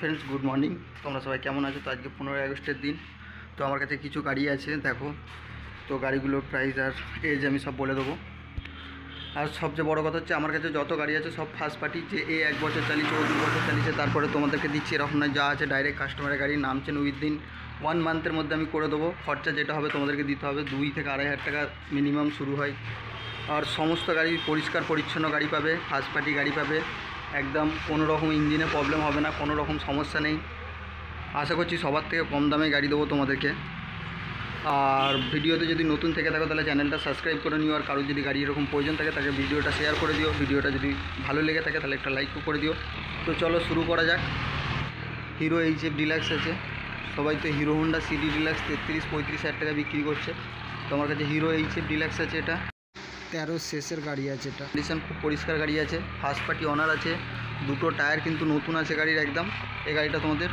Friends, good morning. তোমরা সবাই কেমন আছো? তো আজকে 15ই আগস্টের দিন। তো আমার কাছে কিছু গাড়ি আছে, দেখো। তো গাড়িগুলোর প্রাইস আর এজ আমি সব বলে দেবো। আর সবচেয়ে বড় কথা হচ্ছে, আমার কাছে যত গাড়ি আছে সব ফার্স্ট পার্টি, যে 1 বছর চালিয়েছে, ও 2 বছর চালিয়েছে, তারপরে তোমাদেরকে দিচ্ছি এরকম নয়। যা আছে ডাইরেক্ট কাস্টমারের গাড়ি, নামছেন উইদিন 1 মান্থের মধ্যে আমি করে দেবো। খরচা যেটা হবে তোমাদেরকে দিতে হবে, 2 থেকে 2,500 টাকা মিনিমাম শুরু হয়। আর সমস্ত গাড়ি পরিষ্কার পরিচ্ছন্ন গাড়ি পাবে, ফার্স্ট পার্টি গাড়ি পাবে, একদম কোনো রকম ইঞ্জিনে প্রবলেম হবে না, কোনো রকম সমস্যা নেই। আশা করছি সবার থেকে কম দামে গাড়ি দেবো তোমাদেরকে। আর ভিডিওতে যদি নতুন থেকে থাকো তাহলে চ্যানেলটা সাবস্ক্রাইব করে নিও। আর কারোর যদি গাড়ি এরকম প্রয়োজন থাকে তাকে ভিডিওটা শেয়ার করে দিও। ভিডিওটা যদি ভালো লেগে থাকে তাহলে একটা লাইকও করে দিও। তো চলো শুরু করা যাক। হিরো এইচএফ ডিলাক্স আছে, সবাই তো হিরো হোন্ডা সিডি ডিলাক্স 33-35 হাজার টাকা বিক্রি করছে। তো আমার কাছে হিরো এইচএফ ডিলাক্স আছে, এটা 13 শেষের গাড়ি আছে। এটা কন্ডিশন খুব পরিষ্কার গাড়ি আছে, ফার্স্ট পার্টি অনার আছে, দুটো টায়ার কিন্তু নতুন আছে গাড়ির একদম। এই গাড়িটা তোমাদের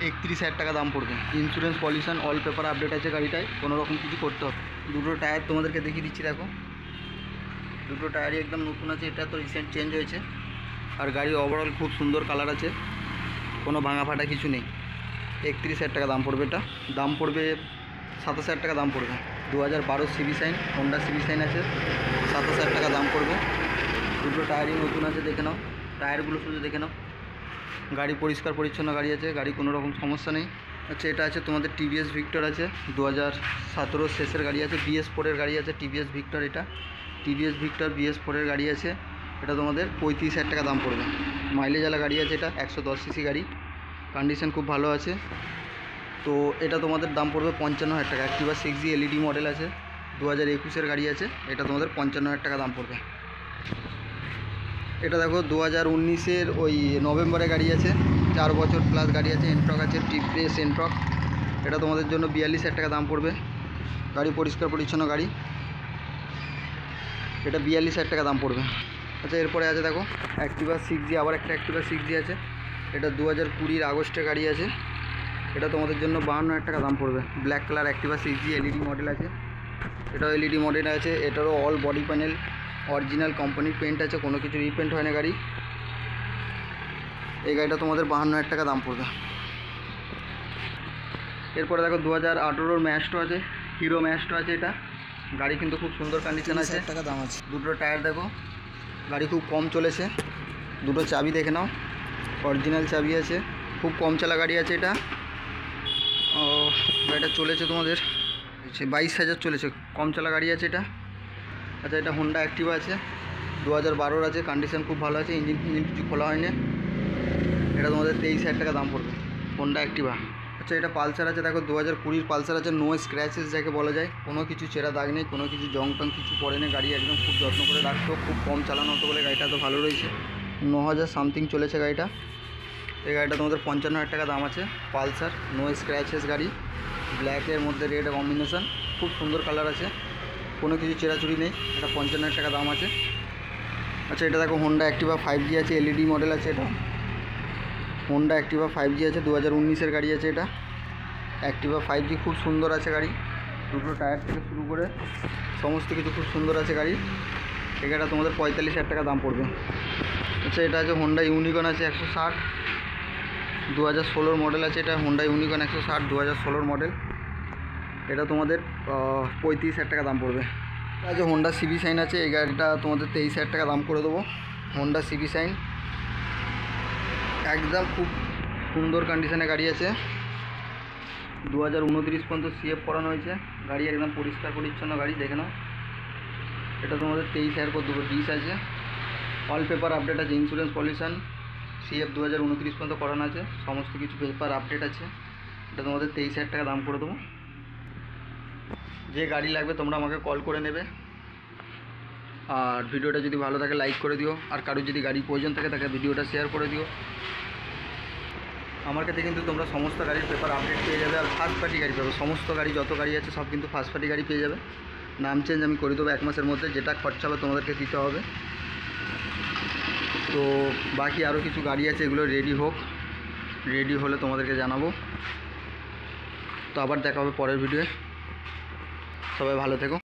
31,000 টাকা দাম পড়বে। Insurance pollution all paper update আছে গাড়িটায়, কোনো রকম কিছু করতে হবে। দুটো টায়ার তোমাদেরকে দেখিয়ে দিচ্ছি, দেখো দুটো টায়ারই একদম নতুন আছে। এটা তো রিসেন্ট চেঞ্জ হয়েছে। আর গাড়ি ওভারঅল খুব সুন্দর কালার আছে, কোনো ভাঙা ফাটা কিছু নেই। 31,000 টাকা দাম পড়বে। এটা দাম পড়বে 27,000 টাকা দাম পড়বে। 2012 CB Shine, Honda CB Shine আছে, 27,000 টাকা দাম পড়বে। দুটো টায়ারই নতুন আছে, দেখে নাও, টায়ারগুলো শুধু দেখে নাও। গাড়ি পরিষ্কার পরিচ্ছন্ন গাড়ি আছে, গাড়ি কোনো রকম সমস্যা নেই। আচ্ছা, এটা আছে তোমাদের টিভিএস ভিক্টর আছে, 2017 শেষের গাড়ি আছে, BS4 গাড়ি আছে, টিভিএস ভিক্টর। এটা টিভিএস ভিক্টর BS4 গাড়ি আছে, এটা তোমাদের 35,000 টাকা দাম পড়বে। মাইলেজওয়ালা গাড়ি আছে, এটা 110 সিসি গাড়ি, কন্ডিশন খুব ভালো আছে। তো এটা তোমাদের দাম পড়বে 55,000 টাকা। অ্যাক্টিভা 6G LED মডেল আছে, 2021 গাড়ি আছে, এটা তোমাদের 55,000 টাকা দাম পড়বে। এটা দেখো 2019 ওই নভেম্বরে গাড়ি আছে, 4 বছর প্লাস গাড়ি আছে, এন্ট্রক আছে, টিপ্রেস এন্ট্রক। এটা তোমাদের জন্য 42,000 টাকা দাম পড়বে। গাড়ি পরিষ্কার পরিচ্ছন্ন গাড়ি, এটা 42,000 টাকা দাম পড়বে। আচ্ছা, এরপরে আছে দেখো অ্যাক্টিভা 6G, আবার একটা অ্যাক্টিভা 6G আছে, এটা 2020 আগস্টে গাড়ি আছে, এটা তোমাদের জন্য 52,000 টাকা দাম পড়বে। Black colour Activa 6G LED model আছে, এটাও LED মডেল আছে, এটারও অল বডি প্যানেল অরিজিনাল কোম্পানির পেন্ট আছে, কোনো কিছু রিপেন্ট হয় না গাড়ি। এই গাড়িটা তোমাদের 52,000 টাকা দাম পড়বে। এরপরে দেখো 2018 ম্যাস্টো আছে, হিরো ম্যাস্টো আছে। এটা গাড়ি কিন্তু খুব সুন্দর কন্ডিশন আছে, টাকা দাম আছে। দুটো টায়ার দেখো, গাড়ি খুব কম চলেছে। দুটো চাবি দেখে নাও, অরিজিনাল চাবি আছে, খুব কম চালা গাড়ি আছে। এটা গাড়িটা চলেছে তোমাদের 22,000 চলেছে, কম চালা গাড়ি আছে এটা। আচ্ছা, এটা হোন্ডা অ্যাক্টিভা আছে, 2012 আছে, কন্ডিশন খুব ভালো আছে, ইঞ্জিন কিছু খোলা হয়নি। এটা তোমাদের 23,000 টাকা দাম পড়বে, হোন্ডা অ্যাক্টিভা। আচ্ছা, এটা পালসার আছে, দেখো 2020 পালসার আছে, নো স্ক্র্যাচেস যাকে বলা যায়, কোনো কিছু চেরা দাগ নেই, কোনো কিছু জং টং কিছু পড়ে নেই। গাড়ি একদম খুব যত্ন করে রাখতো, খুব কম চালানো হতো বলে গাড়িটা তো ভালো রয়েছে। 9,000 সামথিং চলেছে গাড়িটা। এই গাড়িটা তোমাদের 55,000 টাকা দাম আছে। পালসার, নো স্ক্র্যাচেস গাড়ি, ব্ল্যাকের মধ্যে রেড কম্বিনেশন, খুব সুন্দর কালার আছে, কোনো কিছু চেরাচুরি নেই। এটা 55,000 টাকা দাম আছে। আচ্ছা, এটা দেখো হোন্ডা অ্যাক্টিভা 5G আছে, LED মডেল আছে। এটা হোন্ডা অ্যাক্টিভা 5G আছে, 2019 গাড়ি আছে। এটা অ্যাক্টিভা 5G খুব সুন্দর আছে গাড়ি, দুটো টায়ার থেকে শুরু করে সমস্ত কিছু খুব সুন্দর আছে গাড়ি। এই গাড়িটা তোমাদের 45,000 টাকা দাম পড়বে। আচ্ছা, এটা আছে হোন্ডা ইউনিকর্ন আছে 160, 2016 মডেল আছে। এটা হোন্ডা ইউনিকর্ন 160 2016 মডেল, এটা তোমাদের 35,000 টাকা দাম পড়বে। আছে হোন্ডা সিবি সাইন আছে, এই গাড়িটা তোমাদের 23,000 টাকা দাম করে দেবো। হোন্ডা সিবি সাইন একদম খুব সুন্দর কন্ডিশনে গাড়ি আছে, 2029 পর্যন্ত CF করানো হয়েছে, গাড়ি একদম পরিষ্কার পরিচ্ছন্ন গাড়ি, দেখে নাও। এটা তোমাদের 23,000 করে দেবো। 20 আছে, অল পেপার আপডেট আছে, ইন্স্যুরেন্স পলিউশন CF 2029 পর্যন্ত করানো আছে, সমস্ত কিছু পেপার আপডেট আছে। এটা তোমাদের 23,000 টাকা দাম করে দেবো। যে গাড়ি লাগবে তোমরা আমাকে কল করে নেবে। আর ভিডিওটা যদি ভালো থাকে লাইক করে দিও, আর কারোর যদি গাড়ি প্রয়োজন থাকে তাকে ভিডিওটা শেয়ার করে দিও। আমার কাছে কিন্তু তোমরা সমস্ত গাড়ির পেপার আপডেট পেয়ে যাবে, আর ফার্স্ট পার্টি গাড়ি পাবে। সমস্ত গাড়ি যত গাড়ি আছে সব কিন্তু ফার্স্ট পার্টি গাড়ি পেয়ে যাবে। নাম চেঞ্জ আমি করে দেবো 1 মাসের মধ্যে, যেটা খরচা হবে তোমাদেরকে দিতে হবে। তো বাকি আরও কিছু গাড়ি আছে, এগুলো রেডি হোক, রেডি হলে তোমাদেরকে জানাবো। তো আবার দেখা হবে পরের ভিডিওয়ে, সবাই ভালো থেকো।